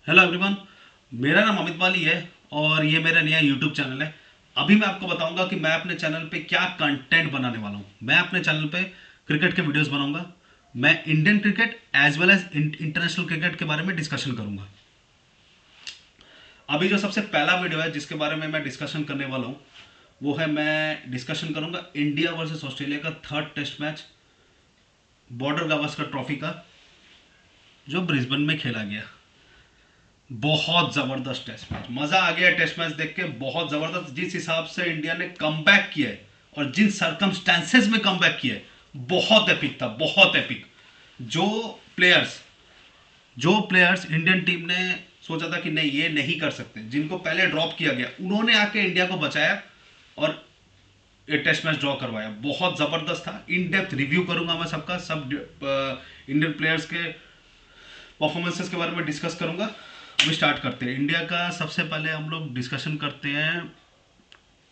Hello everyone. मेरा नाम अमित वाली है और ये मेरा नया यूट्यूब चैनल है। अभी मैं आपको बताऊंगा कि मैं अपने चैनल पे क्या कंटेंट बनाने वाला हूँ। मैं अपने चैनल पे क्रिकेट के वीडियोस बनाऊंगा। मैं Indian cricket as well as international cricket के बारे में डिस्कशन करूंगा। अभी जो सबसे पहला वीडियो है जिसके बारे में मैं डिस्कशन करने वाला हूँ वो है, मैं डिस्कशन करूंगा इंडिया वर्सेस ऑस्ट्रेलिया का third test match, border Gavaskar trophy का, जो ब्रिस्बेन में खेला गया। बहुत जबरदस्त टेस्ट मैच, मजा आ गया टेस्ट मैच देख के। बहुत जबरदस्त, जिस हिसाब से इंडिया ने कमबैक किया है और जिन सरकमस्टेंसेस में कमबैक किया है, बहुत एपिक था, बहुत एपिक। जो प्लेयर्स जो प्लेयर्स इंडियन टीम ने सोचा था कि नहीं ये नहीं कर सकते, जिनको पहले ड्रॉप किया गया, उन्होंने आके इंडिया को बचाया और ये टेस्ट मैच ड्रॉ करवाया। बहुत जबरदस्त था। इन डेप्थ रिव्यू करूंगा मैं सबका, सब इंडियन प्लेयर्स के परफॉर्मेंसेस के बारे में डिस्कस करूंगा। अभी स्टार्ट करते हैं। इंडिया का सबसे पहले हम लोग डिस्कशन करते हैं,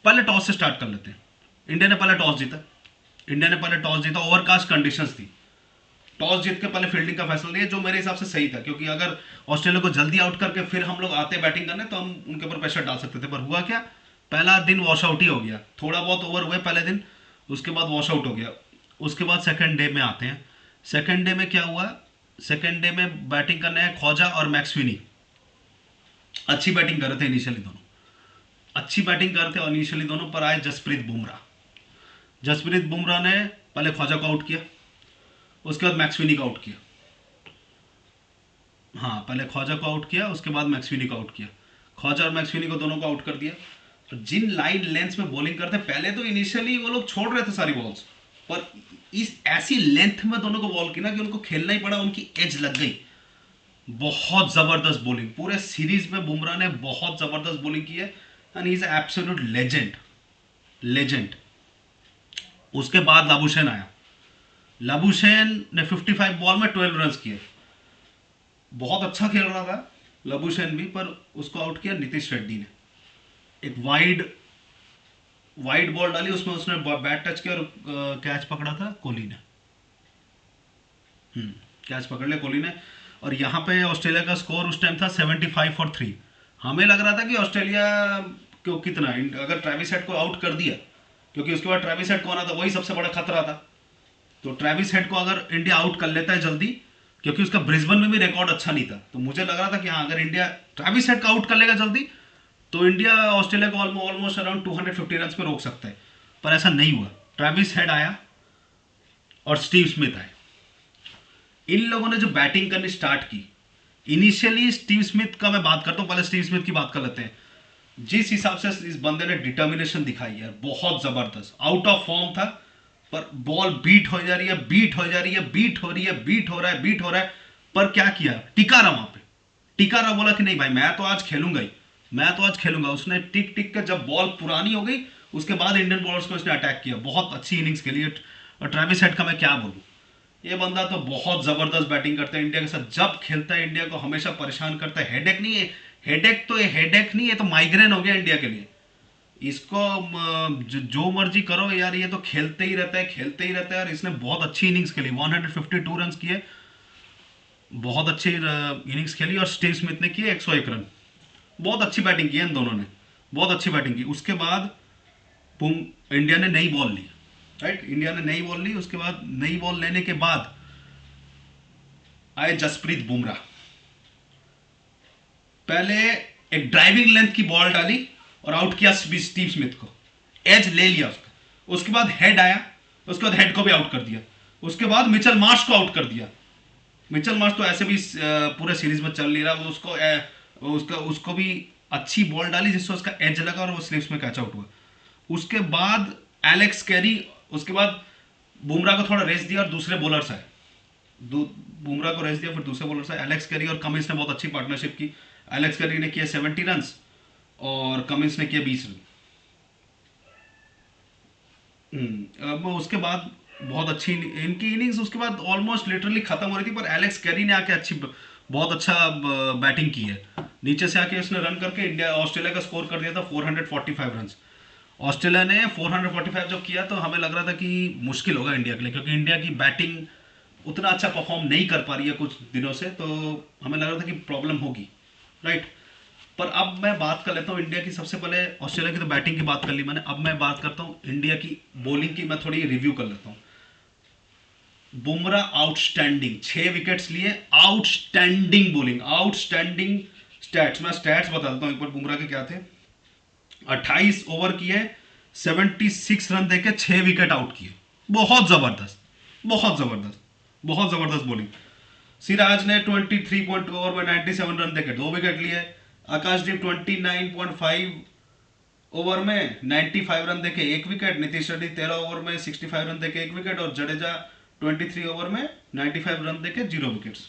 पहले टॉस से स्टार्ट कर लेते हैं। इंडिया ने पहले टॉस जीता। ओवरकास्ट कंडीशंस थी। टॉस जीत के पहले फील्डिंग का फैसला लिया, जो मेरे हिसाब से सही था, क्योंकि अगर ऑस्ट्रेलिया को जल्दी आउट करके फिर हम लोग आते बैटिंग करने तो हम उनके ऊपर प्रेशर डाल सकते थे। पर हुआ क्या, पहला दिन वॉश आउट ही हो गया। थोड़ा बहुत ओवर हुए पहले दिन, उसके बाद वॉश आउट हो गया। उसके बाद सेकंड डे में आते हैं। सेकंड डे में क्या हुआ, सेकंड डे में बैटिंग करने हैं ख्वाजा और मैक्सविनी। अच्छी बैटिंग कर रहे थे इनिशियली दोनों, अच्छी बैटिंग कर रहे थे और इनिशियली दोनों। पर आए जसप्रीत बुमराह। जसप्रीत बुमराह ने पहले ख्वाजा को आउट किया, उसके बाद मैक्सविनी को आउट किया। हाँ, पहले ख्वाजा को आउट किया, उसके बाद मैक्सविनी को आउट किया। ख्वाजा और मैक्सविनी को दोनों को आउट कर दिया। तो जिन लाइन लेंथ्स में बॉलिंग करते, पहले तो इनिशियली वो लोग छोड़ रहे थे सारी बॉल्स, पर इस ऐसी लेंथ में दोनों को बॉल की ना कि उनको खेलना ही पड़ा, उनकी एज लग गई। बहुत जबरदस्त बॉलिंग, पूरे सीरीज में बुमराह ने बहुत जबरदस्त बॉलिंग की है and he is absolute legend. Legend. उसके बाद लाबुशेन आया। लाबुशेन ने 55 बॉल में 12 रन किए। बहुत अच्छा खेल रहा था लाबुशेन भी, पर उसको आउट किया नीतीश रेड्डी ने। एक वाइड वाइड बॉल डाली, उसमें उसने बैट टच किया और कैच पकड़ा था कोहली ने। कैच पकड़ लिया कोहली ने। और यहाँ पे ऑस्ट्रेलिया का स्कोर उस टाइम था 75 फॉर 3। हमें लग रहा था कि ऑस्ट्रेलिया को कितना, अगर ट्रेविस हेड को आउट कर दिया, क्योंकि उसके बाद ट्रेविस हेड को आना था, वही सबसे बड़ा खतरा था। तो ट्रेविस हेड को अगर इंडिया आउट कर लेता है जल्दी, क्योंकि उसका ब्रिस्बेन में भी रिकॉर्ड अच्छा नहीं था, तो मुझे लग रहा था कि हाँ, अगर इंडिया ट्रेविस हेड को आउट कर लेगा जल्दी तो इंडिया ऑस्ट्रेलिया को ऑलमोस्ट अराउंड 250 रन पे रोक सकता है। पर ऐसा नहीं हुआ। ट्रेविस हेड आया और स्टीव स्मिथ आए। इन लोगों ने जो बैटिंग करनी स्टार्ट की, इनिशियली स्टीव स्मिथ का मैं बात करता हूं, पहले स्टीव स्मिथ की बात कर लेते हैं। जिस हिसाब से इस बंदे ने डिटर्मिनेशन दिखाई है, बहुत जबरदस्त। आउट ऑफ फॉर्म था, पर बॉल बीट हो जा रही है, बीट हो जा रही है, बीट हो रही है, बीट हो रहा है, बीट हो रहा है। पर क्या किया, टिका रहा वहां पे। टिका रहा, बोला कि नहीं भाई, मैं तो आज खेलूंगा ही, मैं तो आज खेलूंगा। उसने टिक टिक कर, जब बॉल पुरानी हो गई, उसके बाद इंडियन बॉलर्स को उसने अटैक किया। बहुत अच्छी इनिंग्स खेली है। और ट्रेविस हेड का मैं क्या बोलूं, ये बंदा तो बहुत जबरदस्त बैटिंग करता है। इंडिया के साथ जब खेलता है, इंडिया को हमेशा परेशान करता है। हेडेक नहीं है, हेडेक तो ये हेडेक नहीं है, तो माइग्रेन हो गया इंडिया के लिए। इसको जो मर्जी करो यार, ये तो खेलते ही रहता है, खेलते ही रहता है। और इसने बहुत अच्छी इनिंग्स खेली, 152 रन किए, बहुत अच्छी इनिंग्स खेली। और स्टीव स्मिथ ने किए 101 रन। बहुत अच्छी बैटिंग की इन दोनों ने, बहुत अच्छी बैटिंग की। उसके बाद इंडिया ने नई बॉल ली। राइट, इंडिया ने नई बॉल ली। उसके बाद नई बॉल लेने के बाद आए जसप्रीत बुमराह। पहले एक ड्राइविंग लेंथ की बॉल डाली और आउट किया स्टीव स्मिथ को, एज ले लिया उसका। उसके बाद हेड आया, उसके बाद हेड को भी आउट कर दिया। उसके बाद मिचेल मार्श को आउट कर दिया। मिचेल मार्श तो ऐसे भी पूरे सीरीज में चल नहीं रहा, वो उसको भी अच्छी बॉल डाली जिससे उसका एज लगा और वो स्लिप्स में कैच आउट हुआ। उसके बाद एलेक्स कैरी। उसके बाद बुमराह को थोड़ा रेस्ट दिया और दूसरे बॉलर्स आए। बुमराह को रेस्ट दिया, फिर दूसरे बॉलर से एलेक्स कैरी और कमिंस ने बहुत अच्छी पार्टनरशिप की। एलेक्स कैरी ने किया 70 रन और कमिंस ने किया 20 रन। अब उसके बाद बहुत अच्छी इनकी इनिंग्स उसके बाद ऑलमोस्ट लिटरली खत्म हो रही थी, पर एलेक्स कैरी ने आके बहुत अच्छा बैटिंग की है। नीचे से आके उसने रन करके इंडिया ऑस्ट्रेलिया का स्कोर कर दिया था 445 रन। ऑस्ट्रेलिया ने 445 जब किया तो हमें लग रहा था कि मुश्किल होगा इंडिया के लिए, क्योंकि इंडिया की बैटिंग उतना अच्छा परफॉर्म नहीं कर पा रही है कुछ दिनों से, तो हमें लग रहा था कि प्रॉब्लम होगी। राइट। पर अब मैं बात कर लेता हूँ इंडिया की। सबसे पहले ऑस्ट्रेलिया की तो बैटिंग की बात कर ली मैंने, अब मैं बात करता हूँ इंडिया की बॉलिंग की। मैं थोड़ी रिव्यू कर लेता हूँ। बुमराह आउटस्टैंडिंग, 6 विकेट्स लिए, आउटस्टैंडिंग बॉलिंग, आउटस्टैंडिंग स्टैट्स। मैं स्टैट्स बता देता हूँ एक बार बुमराह के क्या थे। 28 ओवर किए, 76 रन देके 6 विकेट आउट किए। बहुत जबरदस्त, बहुत जबरदस्त, बहुत जबरदस्त बॉलिंग। सिराज ने 23.2 ओवर में 97 रन देके 2 विकेट लिए। आकाशदीप 29.5 ओवर में 95 रन देके 1 विकेट। नीतीश रेड्डी 13 ओवर में 65 रन देके 1 विकेट। और जडेजा 23 ओवर में 95 रन देके 0 विकेट्स।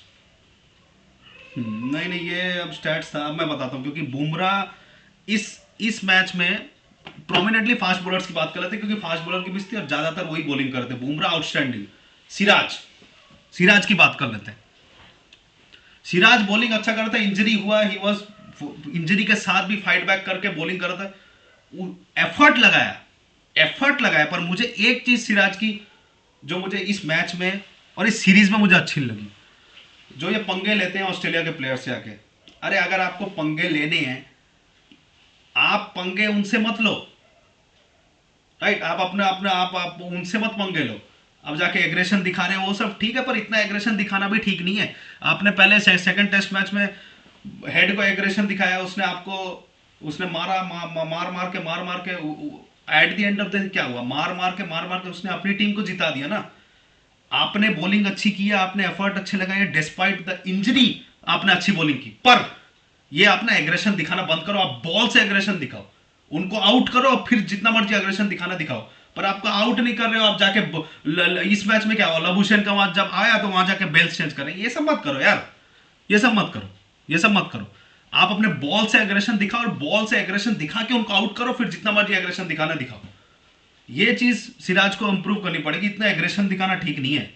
नहीं नहीं, ये अब स्टैट्स था, अब मैं बताता हूँ। क्योंकि बुमराह इस मैच में प्रोमिनेंटली फास्ट बॉलर्स की बात कर रहे थे, क्योंकि फास्ट बॉलर की मिस थी और ज्यादातर वही बॉलिंग करते। बुमराह आउटस्टैंडिंग। सिराज, सिराज की बात कर लेते हैं। सिराज बॉलिंग अच्छा कर रहा था, इंजरी हुआ, ही वाज इंजरी के साथ भी फाइट बैक करके बॉलिंग कर रहा था, एफर्ट लगाया, एफर्ट लगाया। पर मुझे एक चीज सिराज की जो मुझे इस मैच में और इस सीरीज में मुझे अच्छी लगी, जो ये पंगे लेते हैं ऑस्ट्रेलिया के प्लेयर से आके। अरे अगर आपको पंगे लेने हैं, आप पंगे उनसे मत लो, राइट। आप अपने अपने आप उनसे मत पंगे लो। अब जाके एग्रेशन दिखा रहे हैं वो सब ठीक है, पर इतना एग्रेशन दिखाना भी ठीक नहीं है। आपने पहले सेकंड टेस्ट मैच में हेड को एग्रेशन दिखाया, उसने आपको, उसने मारा, मार मार के at the end of the क्या हुआ, मार मार के उसने अपनी टीम को जिता दिया ना। आपने बॉलिंग अच्छी की है, आपने एफर्ट अच्छे लगाए, डिस्पाइट द इंजरी आपने अच्छी बॉलिंग की। पर ये अपना एग्रेशन दिखाना बंद करो, आप बॉल से एग्रेशन दिखाओ, उनको आउट करो, फिर जितना मर्जी एग्रेशन दिखाना दिखाओ। पर आपको आउट नहीं कर रहे हो, आप जाके इस मैच में क्या हुआ, लबुशेन का वहां जब आया तो वहां जाके बेल्स चेंज करें, ये सब मत करो यार, ये सब मत करो, ये सब मत करो। आप अपने बॉल से एग्रेशन दिखाओ और बॉल से एग्रेशन दिखा के उनको आउट करो, फिर जितना मर्जी एग्रेशन दिखाना दिखाओ। ये चीज सिराज को इंप्रूव करनी पड़ेगी, इतना एग्रेशन दिखाना ठीक नहीं है।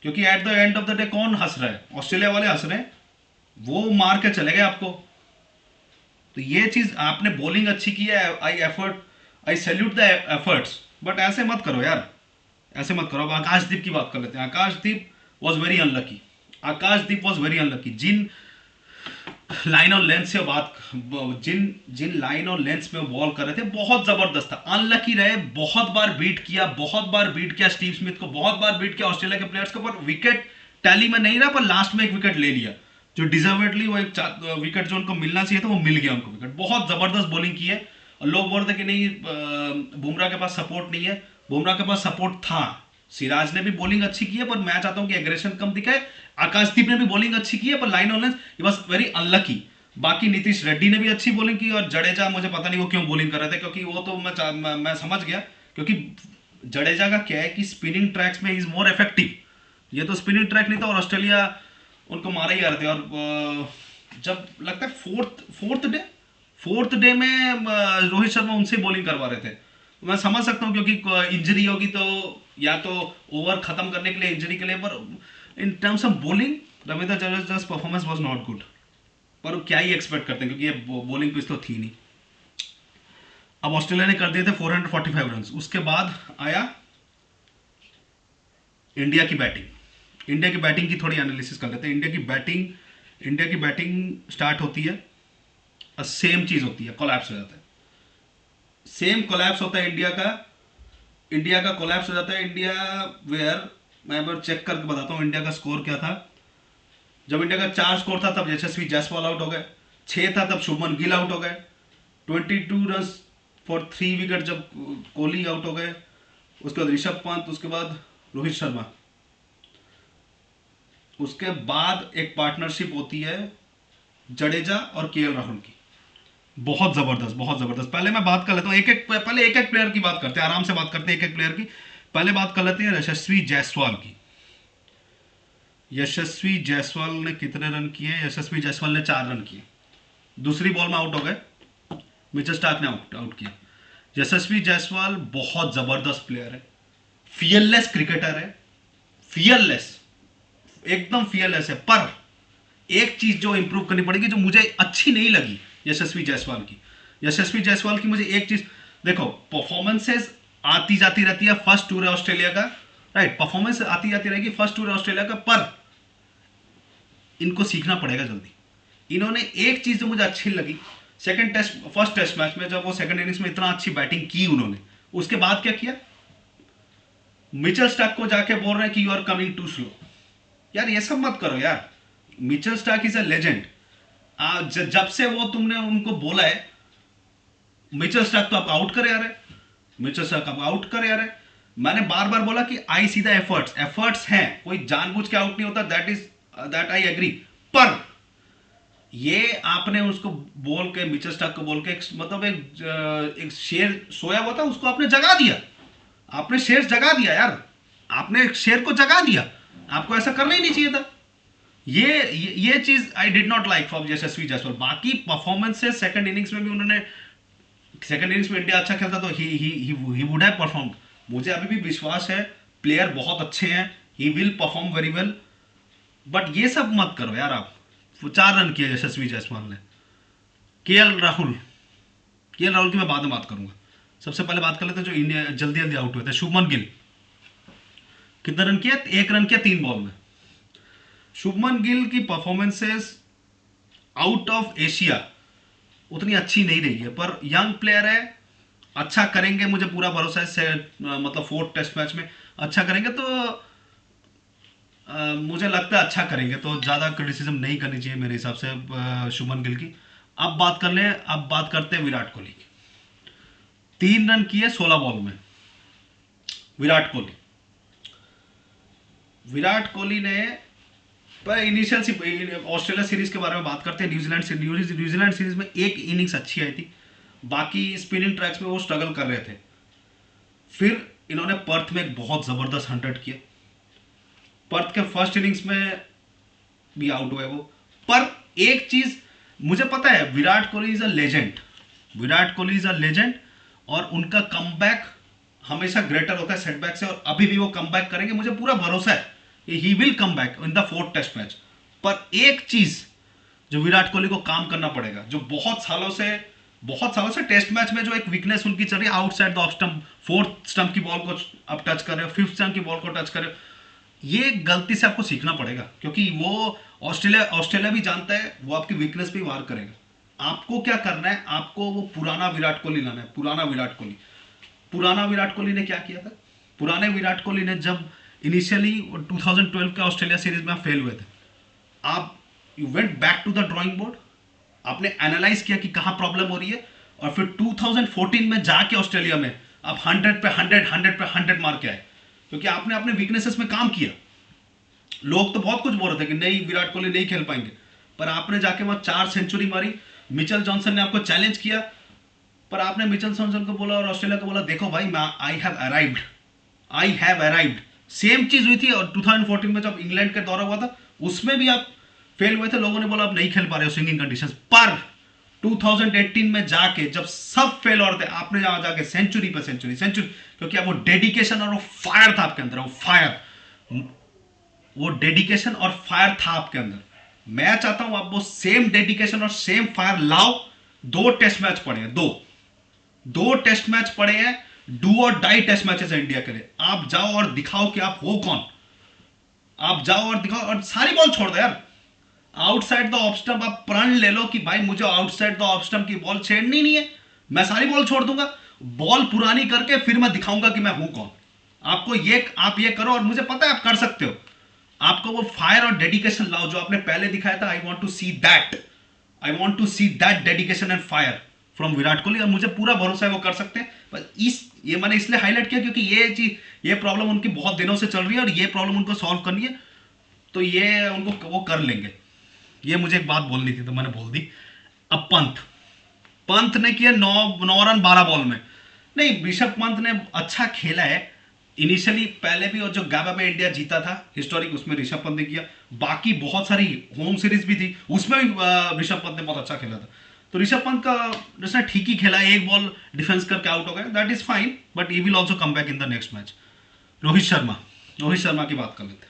क्योंकि at the end of the day कौन हंस रहा है, ऑस्ट्रेलिया वाले हंस रहे हैं, वो मार के चले गए आपको। तो ये चीज आपने बॉलिंग अच्छी की है, आई सैल्यूट द एफर्ट्स, बट ऐसे मत करो यार, ऐसे मत करो। अब आकाशदीप की बात कर लेते हैं। Akashdeep was very unlucky, Akashdeep was very unlucky. जिन लाइन और लेंथ से बात, जिन जिन लाइन और लेंथ में बॉल कर रहे थे, बहुत जबरदस्त था। अनलकी रहे, बहुत बार बीट किया, बहुत बार बीट किया स्टीव स्मिथ को, बहुत बार बीट किया ऑस्ट्रेलिया के प्लेयर्स को, पर विकेट टैली में नहीं रहा। पर लास्ट में एक विकेट ले लिया, जो डिजर्वेडली वो एक विकेट जो उनको मिलना चाहिए था वो मिल गया उनको विकेट। बहुत जबरदस्त बॉलिंग की है। और लोग बोल रहे थे कि नहीं बुमराह के पास सपोर्ट नहीं है, बुमराह के पास सपोर्ट था। सिराज ने भी बॉलिंग अच्छी की है, पर मैं चाहता हूं कि एग्रेशन कम दिखाए। आकाशदीप ने भी बॉलिंग अच्छी की है, पर line on length he was very unlucky. बाकी नीतीश रेड्डी ने भी अच्छी बॉलिंग की, और जडेजा मुझे पता नहीं वो क्यों बॉलिंग कर रहे थे, क्योंकि वो तो मैं समझ गया, क्योंकि जडेजा का क्या है कि स्पिनिंग ट्रैक्स में इज मोर इफेक्टिव। ये तो स्पिनिंग ट्रैक नहीं था और ऑस्ट्रेलिया उनको मारा ही आ रहे थे। और जब लगता है फोर्थ डे में रोहित शर्मा उनसे बॉलिंग करवा रहे थे। मैं समझ सकता हूँ, क्योंकि इंजरी होगी तो, या तो ओवर खत्म करने के लिए, इंजरी के लिए। पर in terms of bowling Ravindra Jadeja's performance was not good. पर क्या ही एक्सपेक्ट करते हैं, क्योंकि ये बॉलिंग पिच तो थी नहीं। अब ऑस्ट्रेलिया ने कर दिए थे 445 रन। उसके बाद आया इंडिया की बैटिंग। इंडिया की बैटिंग की थोड़ी एनालिसिस कर लेते हैं। इंडिया की बैटिंग स्टार्ट होती है, सेम चीज होती है, कोलैप्स हो जाता है। सेम कोलैप्स होता है इंडिया का कोलैप्स हो जाता है। इंडिया वेयर, मैं एक बार चेक करके बताता हूँ इंडिया का स्कोर क्या था। जब इंडिया का 4 स्कोर था तब यशस्वी जायसवाल आउट हो गए, 6 था तब शुभमन गिल आउट हो गए, 22 रन फॉर 3 विकेट जब कोहली आउट हो गए, उसके बाद ऋषभ पंत, उसके बाद रोहित शर्मा। उसके बाद एक पार्टनरशिप होती है जडेजा और केएल राहुल की। बहुत जबरदस्त, बहुत जबरदस्त। पहले मैं बात कर लेता हूँ पहले एक एक प्लेयर की बात करते हैं, आराम से बात करते हैं एक एक प्लेयर की। पहले बात कर लेते हैं यशस्वी जायसवाल की। यशस्वी जायसवाल ने कितने रन किए? यशस्वी जायसवाल ने 4 रन किए, दूसरी बॉल में आउट हो गए, मिचेल स्टार्क ने आउट किया। यशस्वी जायसवाल बहुत जबरदस्त प्लेयर है, फियरलेस क्रिकेटर है, फियरलेस, एकदम फियरलेस है। पर एक चीज जो इंप्रूव करनी पड़ेगी, जो मुझे अच्छी नहीं लगी यशस्वी जायसवाल की मुझे एक चीज, देखो परफॉर्मेंसेस आती जाती रहती है, फर्स्ट टूर है ऑस्ट्रेलिया का, राइट, परफॉर्मेंस आती जाती रहेगी, फर्स्ट टूर है ऑस्ट्रेलिया का। पर इनको सीखना पड़ेगा जल्दी, इन्होंने एक चीज जो मुझे अच्छी लगी, फर्स्ट टेस्ट मैच में जब वो सेकंड इनिंग्स में इतना अच्छी बैटिंग की उन्होंने, उसके बाद क्या किया, मिचेल स्टार्क को जाके बोल रहे हैं कि you are coming too slow. यार ये सब मत करो यार, Mitchell Starc is a legend. जब से वो तुमने उनको बोला है, मिचेल स्टार्क तो आप आउट करे आ रहे, मिचेल स्टार्क आप आउट करे आ रहे। मैंने बार बार बोला कि आई सी द एफर्ट्स हैं, कोई जानबूझ के आउट नहीं होता, दैट आई एग्री। पर ये आपने उसको बोल के, मिचेल स्टार्क को बोल के मतलब एक शेर सोया हुआ था उसको आपने जगा दिया, आपने शेर जगा दिया यार, आपने एक शेर को जगा दिया, आपको ऐसा करना ही नहीं चाहिए था। ये चीज I did not like from Yashasvi Jaiswal. बाकी परफॉर्मेंसेस सेकंड इनिंग्स में भी उन्होंने, सेकंड इनिंग्स में इंडिया अच्छा खेलता तो ही वुड हैव परफॉर्म। मुझे अभी भी विश्वास है, प्लेयर बहुत अच्छे हैं, he will perform very well. But ये सब मत करो यार आप। 4 रन किए यशस्वी जायसवाल ने। के एल राहुल की मैं बाद में बात करूंगा, सबसे पहले बात कर लेते हैं जो इंडिया जल्दी जल्दी आउट हुए थे। शुभमन गिल कितना रन किया, 1 रन किया 3 बॉल में। शुभमन गिल की परफॉर्मेंसेस आउट ऑफ एशिया उतनी अच्छी नहीं रही है, पर यंग प्लेयर है, अच्छा करेंगे, मुझे पूरा भरोसा है। मतलब 4th टेस्ट मैच में अच्छा करेंगे तो मुझे लगता है अच्छा करेंगे, तो ज़्यादा क्रिटिसिज्म नहीं करनी चाहिए मेरे हिसाब से शुभमन गिल की। अब बात करते हैं विराट कोहली की। 3 रन किए 16 बॉल में विराट कोहली ने, पर इनिशियल ऑस्ट्रेलिया सीरीज के बारे में बात करते हैं। न्यूजीलैंड सीरीज में एक इनिंग्स अच्छी आई थी, बाकी स्पिनिंग ट्रैक्स में वो स्ट्रगल कर रहे थे। फिर इन्होंने पर्थ में एक बहुत जबरदस्त 100 किया। पर्थ के फर्स्ट इनिंग्स में भी आउट हुए वो। पर एक चीज मुझे पता है, Virat Kohli is a legend और उनका कमबैक हमेशा ग्रेटर होता है सेटबैक से, और अभी भी वो कमबैक करेंगे, मुझे पूरा भरोसा है he will come back in the 4th test match. पर एक चीज जो विराट कोहली को काम करना पड़ेगा, जो बहुत सालों से टेस्ट मैच में जो एक वीकनेस उनकी चल रही है, outside the off stump, 4th stump की बॉल को आप टच कर रहे हो, 5th स्टंप की बॉल को टच कर रहे हो, ये गलती से आपको सीखना पड़ेगा, क्योंकि वो ऑस्ट्रेलिया भी जानता है वो आपकी वीकनेस पे वार करेगा। आपको क्या करना है, आपको वो पुराना विराट कोहली लाना है। पुराना विराट कोहली ने क्या किया था, पुराने विराट कोहली ने जब इनिशियली 2012 के ऑस्ट्रेलिया सीरीज में आप फेल हुए थे, आप you went back to the drawing board, आपने एनालाइज किया कि कहां प्रॉब्लम हो रही है, और फिर 2014 में जाके ऑस्ट्रेलिया में आप 100 पे 100 मार के आए, क्योंकि आपने अपने वीकनेसेस में काम किया। लोग तो बहुत कुछ बोल रहे थे कि नहीं विराट कोहली नहीं खेल पाएंगे, पर आपने जाके वहां 4 सेंचुरी मारी। मिचेल जॉनसन ने आपको चैलेंज किया, पर आपने मिचेल जॉनसन को बोला और ऑस्ट्रेलिया को बोला, देखो भाई मैं आई हैव अराइव्ड। सेम चीज हुई थी और 2014 में जब इंग्लैंड का दौरा हुआ था, उसमें भी आप फेल हुए थे, लोगों ने बोला आप नहीं खेल पा रहे हो स्विंगिंग कंडीशंस। पर 2018 में जाके जब सब फेल हो रहे थे, आपने जहां जाके सेंचुरी पे सेंचुरी, क्योंकि वो डेडिकेशन और वो फायर था आपके अंदर, वो डेडिकेशन और फायर था आपके अंदर। मैं चाहता हूं आप वो सेम डेडिकेशन और सेम फायर लाओ। 2 टेस्ट मैच पड़े हैं, दो टेस्ट मैच पड़े हैं, डू और डाई टेस्ट मैचेस है इंडिया के लिए। आप जाओ और दिखाओ कि आप हो कौन, आप जाओ और दिखाओ, और सारी बॉल छोड़ दो यार। आउटसाइड द ऑफ स्टंप आप प्रण ले लो कि भाई मुझे आउटसाइड द ऑफ स्टंप की बॉल छेड़नी नहीं है, मैं सारी बॉल छोड़ दूंगा, बॉल पुरानी करके फिर मैं दिखाऊंगा कि मैं हूं कौन। आप ये करो, और मुझे पता है आप कर सकते हो। आपको वो फायर और डेडिकेशन लाओ जो आपने पहले दिखाया था। I want to see that dedication and fire from Virat Kohli, और मुझे पूरा भरोसा है वो कर सकते हैं। पर ये मैंने इसलिए हाईलाइट किया क्योंकि ये प्रॉब्लम उनकी बहुत दिनों से चल रही है, और ये प्रॉब्लम उनको सॉल्व करनी है, तो ये उनको वो कर लेंगे। ये मुझे एक बात बोलनी थी तो मैंने बोल दी। अब पंत ने किया 9 रन 12 बॉल में। नहीं, ऋषभ पंत ने अच्छा खेला है इनिशियली, पहले भी, और जो गाबा में इंडिया जीता था हिस्टोरिक, उसमें ऋषभ पंत ने किया। बाकी बहुत सारी होम सीरीज भी थी, उसमें भी ऋषभ पंत ने बहुत अच्छा खेला था। तो ऋषभ पंत का जैसा ठीक ही खेला, एक बॉल डिफेंस करके आउट हो गया, that is fine, but he will also come back in the next match. Rohit Sharma की बात कर लेते हैं।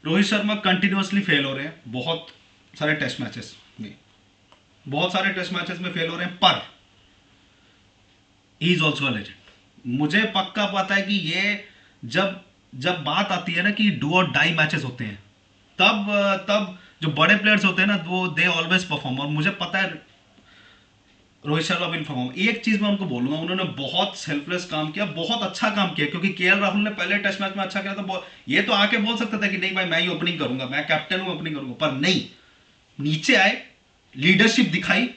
रोहित शर्मा कंटिन्यूअसली फेल हो रहे हैं, बहुत सारे टेस्ट मैचेस में फेल हो रहे हैं, पर he is also a legend. मुझे पक्का पता है कि ये जब बात आती है ना कि डू और डाई मैचेस होते हैं, तब जो बड़े प्लेयर्स होते हैं ना वो दे ऑलवेज परफॉर्म, और मुझे पता है रोहित शर्मा विल परफॉर्म। एक चीज मैं उनको बोलूंगा, उन्होंने बहुत सेल्फलेस काम किया, बहुत अच्छा काम किया, क्योंकि केएल राहुल ने पहले टेस्ट मैच में अच्छा किया था। ये तो आके बोल सकता था कि नहीं भाई मैं ही ओपनिंग करूंगा, मैं कैप्टन हूं, ओपनिंग करूंगा, पर नहीं, नीचे आए, लीडरशिप दिखाई।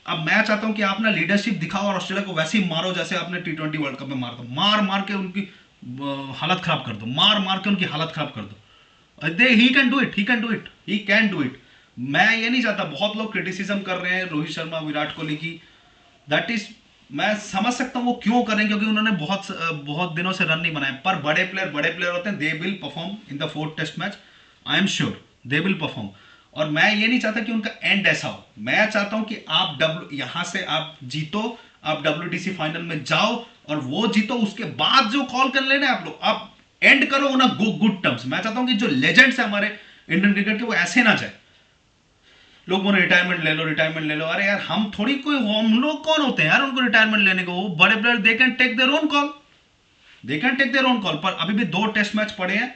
अब मैं चाहता हूं कि आप ना लीडरशिप दिखाओ और ऑस्ट्रेलिया को वैसे ही मारो जैसे आपने T20 वर्ल्ड कप में मारा था। मार मार के उनकी हालत खराब कर दो, मार मार के उनकी हालत खराब कर दो। दे he can do it, he can do it, he can do it. मैं ये नहीं चाहता, बहुत लोग क्रिटिसिज्म कर रहे हैं रोहित शर्मा विराट कोहली की, दैट इज, मैं समझ सकता हूं वो क्यों करें, क्योंकि उन्होंने बहुत बहुत दिनों से रन नहीं बनाए। पर बड़े प्लेयर होते हैं, they will perform in the 4th test match, I am sure they will perform. और मैं ये नहीं चाहता कि उनका एंड ऐसा हो, मैं चाहता हूं कि आप यहां से आप जीतो, आप WTC फाइनल में जाओ और वो जीतो, उसके बाद जो कॉल कर लेना आप लोग, आप एंड करो ना गुड टर्म्स। मैं चाहता हूं कि जो लेजेंड्स है हमारे इंडियन क्रिकेट के, वो ऐसे ना जाए, लोग बोले रिटायरमेंट ले लो, रिटायरमेंट ले लो। अरे यार हम थोड़ी कोई, हम लोग कौन होते हैं यार उनको रिटायरमेंट लेने को? वो बड़े player, they can take their own call, they can take their own call. पर अभी भी 2 टेस्ट मैच पड़े हैं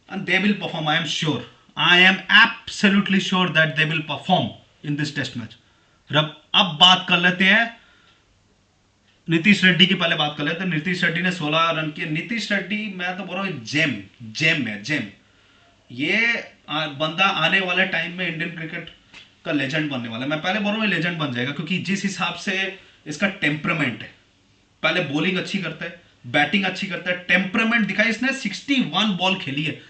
and they will perform, I am sure, I am absolutely sure that they will perform in this test match. अब बात कर लेते हैं नीतीश रेड्डी की, पहले बात कर लेते हैं। नीतीश रेड्डी ने 16 रन किए। नीतीश रेड्डी मैं तो बोल रहा हूँ जेम, जेम है, जेम। ये बंदा आने वाले टाइम में इंडियन क्रिकेट का लेजेंड बनने वाला है। मैं पहले बोल रहा हूँ लेजेंड बन जाएगा, क्योंकि जिस हिसाब से इसका टेम्परामेंट है, पहले बॉलिंग अच्छी करता है, बैटिंग अच्छी करता है, टेम्परामेंट दिखाई इसने। 61 बॉल खेली है।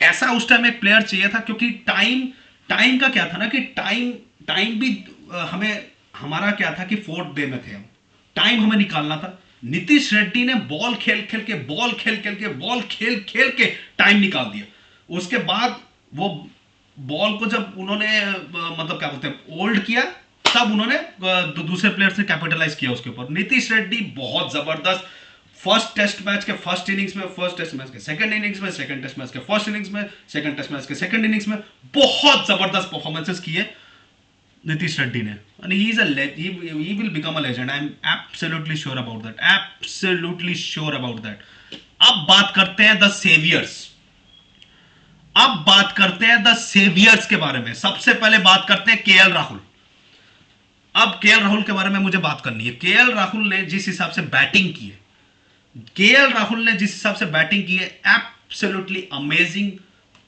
ऐसा उस टाइम एक प्लेयर चाहिए था, क्योंकि टाइम टाइम का क्या था ना कि टाइम टाइम भी हमें, हमारा क्या था कि 4th डे में थे हम, टाइम हमें निकालना था। नीतीश रेड्डी ने बॉल खेल खेल के, बॉल खेल खेल के, बॉल खेल खेल के टाइम निकाल दिया। उसके बाद वो बॉल को जब उन्होंने मतलब क्या बोलते हैं ओल्ड किया, तब उन्होंने दूसरे प्लेयर से कैपिटलाइज किया उसके ऊपर। नीतीश रेड्डी बहुत जबरदस्त, फर्स्ट टेस्ट मैच के फर्स्ट इनिंग्स में, फर्स्ट टेस्ट मैच के सेकंड इनिंग्स में, सेकंड टेस्ट मैच के फर्स्ट इनिंग्स में, सेकंड टेस्ट मैच के सेकंड इनिंग्स में बहुत जबरदस्त परफॉर्मेंसेस किए नीतीश रेड्डी ने। and he is a he will become a legend, I am absolutely sure about that, absolutely sure about that। अब बात करते हैं द सेवियर्स, अब बात करते हैं द सेवियर्स के बारे में। सबसे पहले बात करते हैं केएल राहुल। अब केएल राहुल के बारे में मुझे बात करनी है। केएल राहुल ने जिस हिसाब से बैटिंग की है, केएल राहुल ने जिस हिसाब से बैटिंग की है, एब्सोल्युटली अमेजिंग,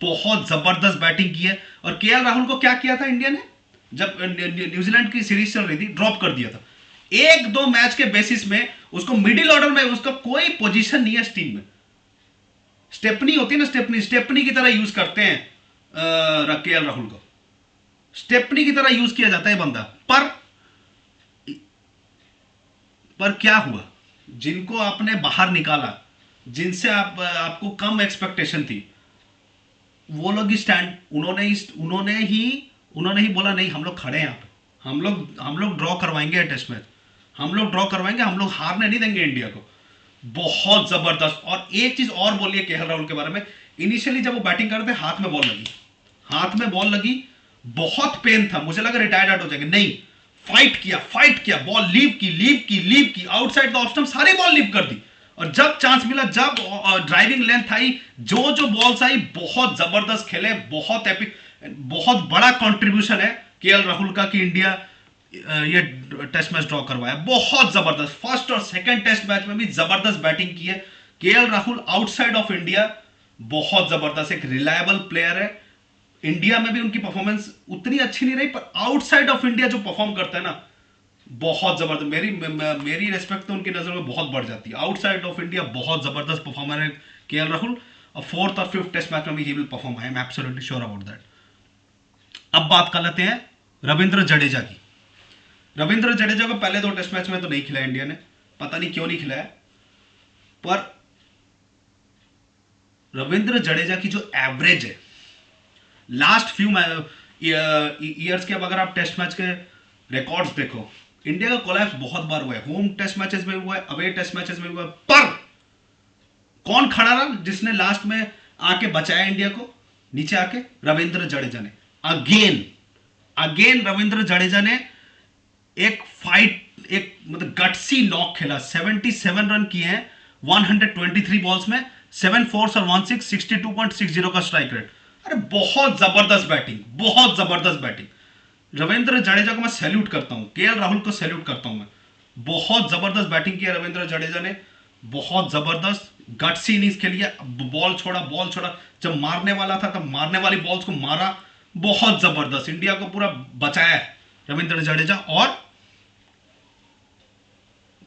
बहुत जबरदस्त बैटिंग की है। और केएल राहुल को क्या किया था इंडिया ने, जब न्यूजीलैंड की सीरीज चल रही थी, ड्रॉप कर दिया था। 1-2 मैच के बेसिस में उसको मिडिल ऑर्डर में, उसका कोई पोजीशन नहीं है इस टीम में। स्टेपनी होती है ना, स्टेपनी की तरह यूज करते हैं केएल राहुल को, स्टेपनी की तरह यूज किया जाता है बंदा। पर क्या हुआ, जिनको आपने बाहर निकाला, जिनसे आपको कम एक्सपेक्टेशन थी, वो लोग ही स्टैंड, उन्होंने ही बोला नहीं हम लोग खड़े हैं यहाँ पे, हम लोग ड्रॉ करवाएंगे टेस्ट मैच, हम लोग ड्रॉ करवाएंगे, हम लोग हारने नहीं देंगे इंडिया को। बहुत जबरदस्त। और एक चीज और बोलिए केएल राहुल के बारे में, इनिशियली जब वो बैटिंग कर रहे थे हाथ में बॉल लगी, हाथ में बॉल लगी, बहुत पेन था, मुझे लगा रिटायर्ड आउट हो जाएंगे, नहीं, फाइट किया, बॉल लीव की आउटसाइड द ऑफ स्टंप, सारी बॉल लीव कर दी। और जब चांस मिला, जब ड्राइविंग लेंथ आई, जो बॉल्स आई, बहुत जबरदस्त खेले, बहुत एपिक, बहुत बड़ा कंट्रीब्यूशन है केएल राहुल का कि इंडिया ये टेस्ट मैच ड्रॉ करवाया। बहुत जबरदस्त, फर्स्ट और सेकंड टेस्ट मैच में भी जबरदस्त बैटिंग की है KL Rahul. Outside of India बहुत जबरदस्त, एक रिलायबल प्लेयर है। इंडिया में भी उनकी परफॉर्मेंस उतनी अच्छी नहीं रही, पर आउटसाइड ऑफ इंडिया जो परफॉर्म करता है ना, बहुत जबरदस्त। मेरी रेस्पेक्ट तो उनकी नजर में बहुत बढ़ जाती है। आउटसाइड ऑफ इंडिया बहुत जबरदस्त परफॉर्मर है केएल राहुल, और 4th और 5th टेस्ट मैच में भी he will perform, I am absolutely sure about that. अब बात कर लेते हैं रविंद्र जडेजा की। रविंद्र जडेजा को पहले 2 टेस्ट मैच में तो नहीं खिलाया इंडिया ने, पता नहीं क्यों नहीं खिलाया, पर रविंद्र जडेजा की जो एवरेज है लास्ट फ्यू ईयर्स के, अब अगर आप टेस्ट मैच के रिकॉर्ड्स देखो, इंडिया का कोलैप्स बहुत बार हुआ है, होम टेस्ट मैचेस में हुआ है, अवे टेस्ट मैचेस में हुआ है, पर कौन खड़ा रहा जिसने लास्ट में आके बचाया इंडिया को नीचे आके? रविंद्र जडेजा ने। अगेन रविंद्र जडेजा ने एक मतलब गट्सी नॉक खेला, 77 रन किए हैं 123 बॉल्स में, 7 फोर्स और 1 6, 62.60 का स्ट्राइक रेट। अरे बहुत जबरदस्त बैटिंग, बहुत जबरदस्त बैटिंग। रविंद्र जडेजा को मैं सैल्यूट करता हूं, केएल राहुल को सैल्यूट करता हूं मैं। बहुत जबरदस्त बैटिंग की है रविंद्र जडेजा ने, बहुत जबरदस्त गट्सी इनिंग्स खेली है। बॉल छोड़ा, बॉल छोड़ा, जब मारने वाला था तब मारने वाली बॉल्स को मारा, बहुत जबरदस्त इंडिया को पूरा बचाया है रविंद्र जडेजा और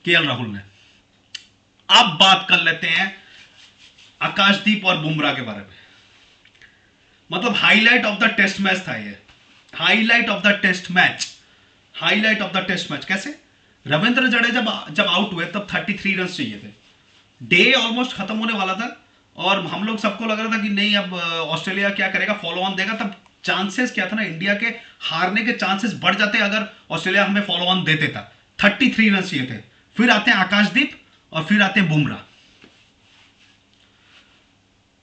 केएल राहुल ने। अब बात कर लेते हैं आकाशदीप और बुमराह के बारे में। मतलब highlight of the test match था ये, highlight of the test match, highlight of the test match. कैसे? रविंद्र जडेजा जब आउट हुए तब 33 रन चाहिए थे, डे ऑलमोस्ट खत्म होने वाला था और हम लोग सबको लग रहा था कि नहीं अब ऑस्ट्रेलिया क्या करेगा, फॉलो ऑन देगा। तब चांसेस क्या था ना, इंडिया के हारने के चांसेस बढ़ जाते अगर ऑस्ट्रेलिया हमें फॉलो ऑन देते था। 33 रन चाहिए थे। फिर आते हैं आकाशदीप और फिर आते हैं बुमराह।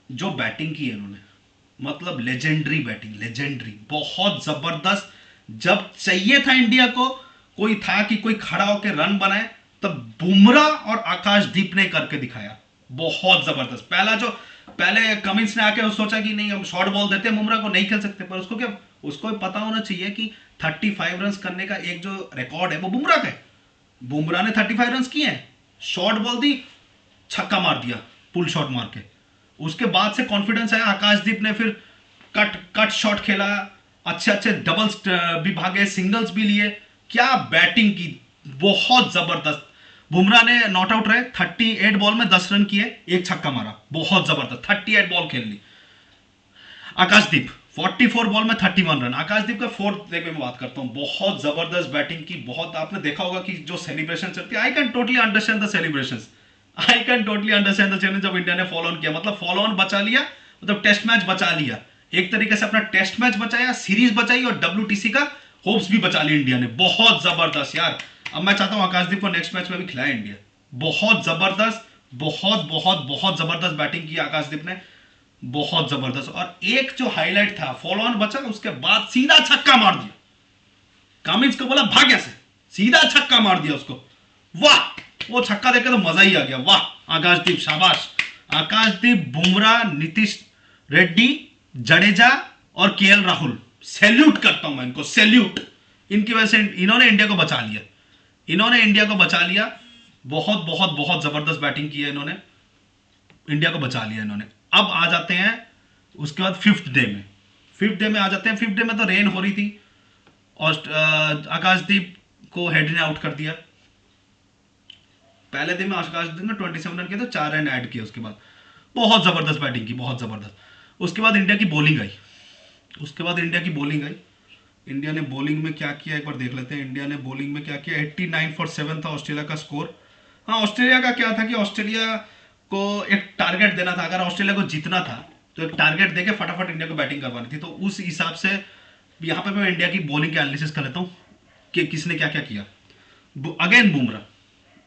जो बैटिंग की है इन्होंने, मतलब लेजेंडरी बैटिंग, लेजेंडरी, बहुत जबरदस्त। जब चाहिए था इंडिया को, कोई था कि कोई खड़ा होकर रन बनाए, तब बुमराह और आकाशदीप ने करके दिखाया, बहुत जबरदस्त। पहले कमिंस ने आके सोचा कि नहीं हम शॉर्ट बॉल देते हैं बुमराह को, नहीं खेल सकते, पर उसको पता होना चाहिए कि 35 रन करने का एक जो रिकॉर्ड है वो बुमराह का है। बुमराह ने 35 रन किए हैं, शॉर्ट बॉल दी, छक्का मार दिया पुल शॉट मार के। उसके बाद से कॉन्फिडेंस आया। आकाशदीप ने फिर कट शॉट खेला, अच्छे अच्छे डबल्स भी भागे, सिंगल्स भी लिए, क्या बैटिंग की, बहुत जबरदस्त। बुमराह ने नॉट आउट रहे, 38 बॉल में 10 रन किए, एक छक्का मारा, बहुत जबरदस्त, 38 बॉल खेल ली। आकाशदीप 44 बॉल में 31 रन। आकाशदीप का फोर्थ लेग में बात करता हूं, बहुत जबरदस्त बैटिंग की। बहुत आपने देखा होगा कि जो सेलिब्रेशन चलती है, I can totally understand the celebrations, I can totally understand the challenge. जब इंडिया ने फॉलो ऑन किया, मतलब फॉलो ऑन बचा लिया, मतलब टेस्ट मैच बचा लिया, एक तरीके से अपना टेस्ट मैच बचाया, सीरीज बचाई और WTC का होप्स भी बचा ली इंडिया ने। बहुत जबरदस्त यार। अब मैं चाहता हूं आकाशदीप को नेक्स्ट मैच में भी खिलाए इंडिया। बहुत जबरदस्त, बहुत बहुत बहुत जबरदस्त बैटिंग की आकाशदीप ने, बहुत जबरदस्त। और एक जो हाईलाइट था, फॉलो ऑन बचा, उसके बाद सीधा छक्का मार दिया। कामिंस को बोला भाग्य से, सीधा छक्का मार दिया उसको, वाह। वो छक्का देख के तो मजा ही आ गया, वाह आकाशदीप, शाबाश। आकाशदीप, बुमराह, नीतीश रेड्डी, जडेजा और केएल राहुल, सैल्यूट करता हूं मैं इनको, सैल्यूट। इनकी वजह से इन्होंने इंडिया को बचा लिया, इन्होंने इंडिया को बचा लिया। बहुत बहुत बहुत जबरदस्त बैटिंग की है इन्होंने, इंडिया को बचा लिया इन्होंने। अब आ जाते हैं उसके बाद फिफ्थ डे में, फिफ्थ डे में आ जाते हैं। फिफ्थ डे में तो रेन हो रही थी और आकाशदीप को हेड ने आउट कर दिया। पहले दिन में आकाशदीप ने 27 रन किए तो 4 रन ऐड किए। उसके बाद बहुत जबरदस्त बैटिंग की, बहुत जबरदस्त। उसके बाद इंडिया की बॉलिंग आई, उसके बाद इंडिया की बॉलिंग आई। इंडिया ने बॉलिंग में क्या किया एक बार देख लेते हैं। इंडिया ने बॉलिंग में क्या किया, 89 फॉर 7 था ऑस्ट्रेलिया का स्कोर। हाँ, ऑस्ट्रेलिया का क्या था कि ऑस्ट्रेलिया को एक टारगेट देना था, अगर ऑस्ट्रेलिया को जीतना था तो एक टारगेट देके फटाफट इंडिया को बैटिंग करवानी थी। तो उस हिसाब से यहाँ पे मैं इंडिया की बॉलिंग के एनालिसिस कर लेता हूँ कि किसने क्या क्या किया। Again Bumrah,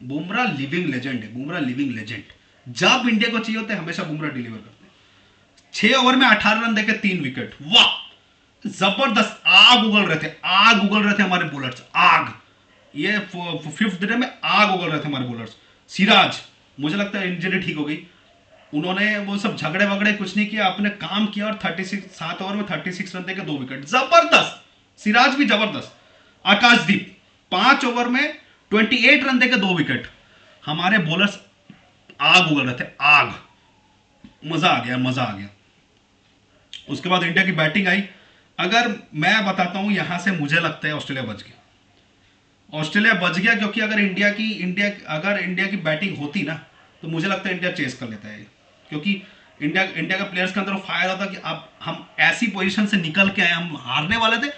Bumrah living legend है, बुमराह लिविंग लेजेंड। जब इंडिया को चाहिए होते हमेशा बुमराह डिलीवर करते हैं। 6 ओवर में 18 रन देके 3 विकेट, वाह जबरदस्त। आग उगल रहे थे, आग उगल रहे थे हमारे बॉलर्स, आग। ये फिफ्थ डे में आग उगल रहे थे हमारे बॉलर्स। सिराज, मुझे लगता है इंजरी ठीक हो गई, उन्होंने वो सब झगड़े वगड़े कुछ नहीं किया, अपने काम किया और 7 ओवर में 36 रन देके 2 विकेट, जबरदस्त। सिराज भी जबरदस्त। आकाशदीप 5 ओवर में 28 रन देके 2 विकेट। हमारे बॉलर्स आग उगल रहे थे, आग। मजा आ गया, मजा आ गया। उसके बाद इंडिया की बैटिंग आई। अगर मैं बताता हूं यहां से, मुझे लगता है ऑस्ट्रेलिया बच गया, ऑस्ट्रेलिया बच गया, क्योंकि अगर इंडिया की बैटिंग होती ना तो मुझे लगता है इंडिया चेस कर लेता है, क्योंकि इंडिया के प्लेयर्स के अंदर फायर होता कि अब हम ऐसी पोजीशन से निकल के आए, हम हारने वाले थे,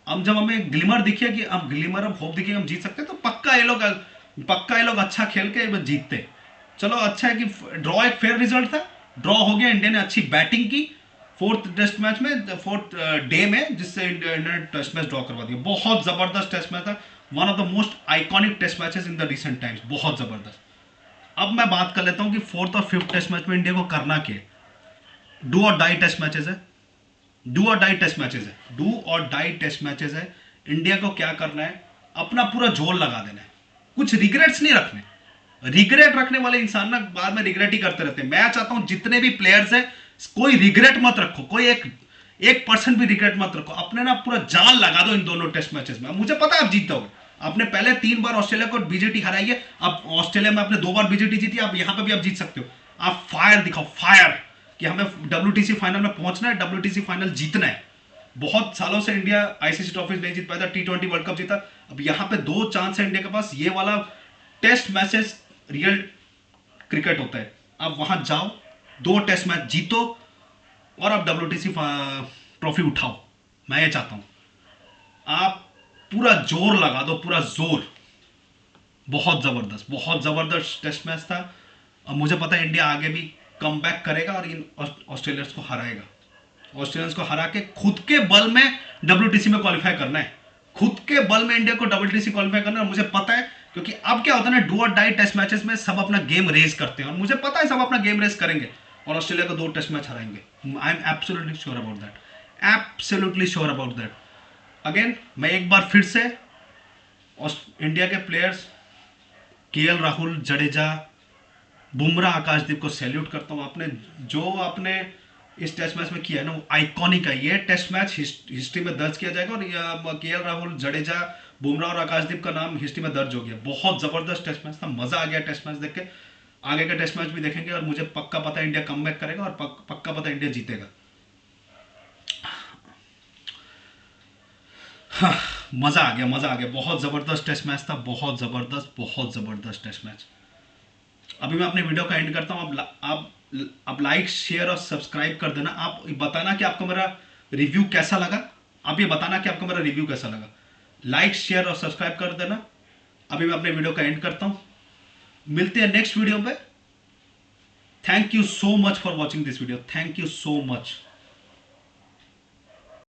अब जब हमें ग्लिमर दिखे कि अब ग्लिमर अब होप दिखे हम जीत सकते, तो पक्का ये लोग अच्छा खेल के जीतते। चलो अच्छा है कि ड्रॉ एक फेयर रिजल्ट था, ड्रॉ हो गया। इंडिया ने अच्छी बैटिंग की फोर्थ टेस्ट मैच में, फोर्थ डे में, जिससे इंडिया ने टेस्ट मैच ड्रॉ करवा दिया। बहुत जबरदस्त टेस्ट मैच था, one of the most iconic test matches in the recent times, बहुत जबरदस्त। अब मैं बात कर लेता हूं कि फोर्थ और फिफ्थ टेस्ट मैच में इंडिया को करना क्या है। डू और डाई टेस्ट मैचेस है, डू और डाई टेस्ट मैचेस है, डू और डाई टेस्ट मैचेस है। इंडिया को क्या करना है, अपना पूरा जोर लगा देना है, कुछ रिग्रेट्स नहीं रखने। रिग्रेट रखने वाले इंसान ना बाद में रिग्रेट ही करते रहते हैं। मैं चाहता हूं जितने भी प्लेयर्स हैं, कोई रिग्रेट मत रखो, कोई एक 1% भी रिग्रेट मत रखो, अपने ना पूरा जान लगा दो इन दोनों टेस्ट मैचेस में। मुझे पता है आप जीत जाओगे, आपने पहले 3 बार ऑस्ट्रेलिया को बीजेटी हराई है, अब ऑस्ट्रेलिया में आपने 2 बार बीजेटी जीती, आप यहां पे भी आप जीत सकते हो। आप फायर दिखाओ, फायर, कि हमें WTC फाइनल में पहुंचना है, WTC फाइनल जीतना है। बहुत सालों से इंडिया आईसीसी ट्रॉफी नहीं जीत पाया था, T20 वर्ल्ड कप जीता, अब यहां पे 2 चांस है इंडिया के पास। ये वाला टेस्ट मैचेस रियल क्रिकेट होता है, आप वहां जाओ, 2 टेस्ट मैच जीतो और आप WTC ट्रॉफी उठाओ। मैं ये चाहता हूं, आप पूरा जोर लगा दो, पूरा जोर। बहुत जबरदस्त टेस्ट मैच था, और मुझे पता है इंडिया आगे भी कम बैक करेगा और इन ऑस्ट्रेलियंस को हराएगा। ऑस्ट्रेलियंस को हरा के खुद के बल में WTC में क्वालिफाई करना है, खुद के बल में इंडिया को WTC क्वालिफाई करना है। और मुझे पता है, क्योंकि अब क्या होता है ना, डू और डाई टेस्ट मैचेस में सब अपना गेम रेस करते हैं, और मुझे पता है सब अपना गेम रेस करेंगे और ऑस्ट्रेलिया को 2 टेस्ट मैच हराएंगे। I am absolutely sure about that, absolutely sure about that. Again मैं एक बार फिर से इंडिया के प्लेयर्स KL राहुल, जडेजा, बुमराह, आकाशदीप को सैल्यूट करता हूं। आपने इस टेस्ट मैच में किया है ना, वो आइकॉनिक है। ये टेस्ट मैच हिस्ट्री में दर्ज किया जाएगा, और KL राहुल, जडेजा, बुमराह और आकाशदीप का नाम हिस्ट्री में दर्ज हो गया। बहुत जबरदस्त टेस्ट मैच था, मजा आ गया टेस्ट मैच देख के। आगे का टेस्ट मैच भी देखेंगे और मुझे पक्का पता है इंडिया कमबैक करेगा, और पक्का पता है इंडिया जीतेगा। हाँ, मजा आ गया, मजा आ गया। बहुत जबरदस्त टेस्ट मैच था, बहुत जबरदस्त टेस्ट मैच। अभी मैं अपने वीडियो का एंड करता हूं। आप लाइक, शेयर और सब्सक्राइब कर देना। आप बताना कि आपको मेरा रिव्यू कैसा लगा, आप ये बताना कि आपको मेरा रिव्यू कैसा लगा। लाइक, शेयर और सब्सक्राइब कर देना। अभी मैं अपने वीडियो का एंड करता हूं, मिलते हैं नेक्स्ट वीडियो पे। Thank you so much for watching this video, thank you so much.